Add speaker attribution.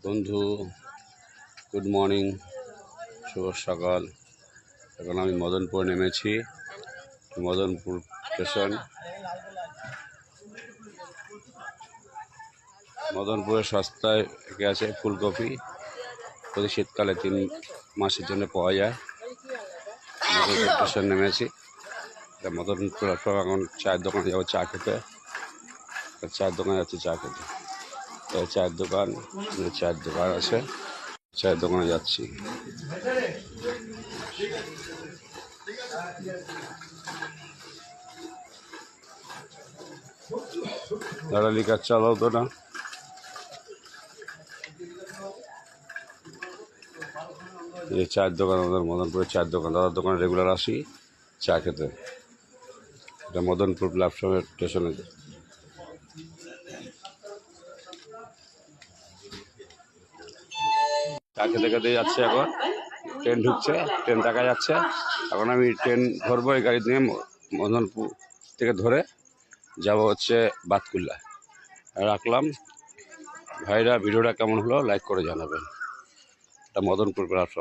Speaker 1: বন্ধু, good morning, শুভ সকাল। এখন আমি মদনপুর নেমেছি। মদনপুর স্টেশন। মদনপুরে সস্তায় আছে ফুলকপি, প্রতি শীতকালে 3 মাসের জন্য পাওয়া যায়। মদনপুর স্টেশন নেমেছি। মদনপুর এখন চায়ের দোকানে যাবো চা খেতে। চায়ের দোকানে যাচ্ছি চা খেতে। চায়ের দোকান আছে, চায়ের দোকানে যাচ্ছি। দাদা লিকার চালাও তো না। এই চায়ের দোকান আমাদের মদনপুরের চায়ের দোকান। দাদার দোকানে রেগুলার আসি চা খেতে। এটা মদনপুর প্ল্যাটফর্মের স্টেশনে। চা খেতে খেতে যাচ্ছে। এখন ট্রেন ঢুকছে, ট্রেন দেখা যাচ্ছে। এখন আমি ট্রেন ধরবো। এই গাড়ি নিয়ে মদনপুর থেকে ধরে যাব হচ্ছে বাতকুল্লা। রাখলাম। ভাইরা, ভিডিওটা কেমন হলো লাইক করে জানাবেন। এটা মদনপুর প্ল্যাটফর্ম।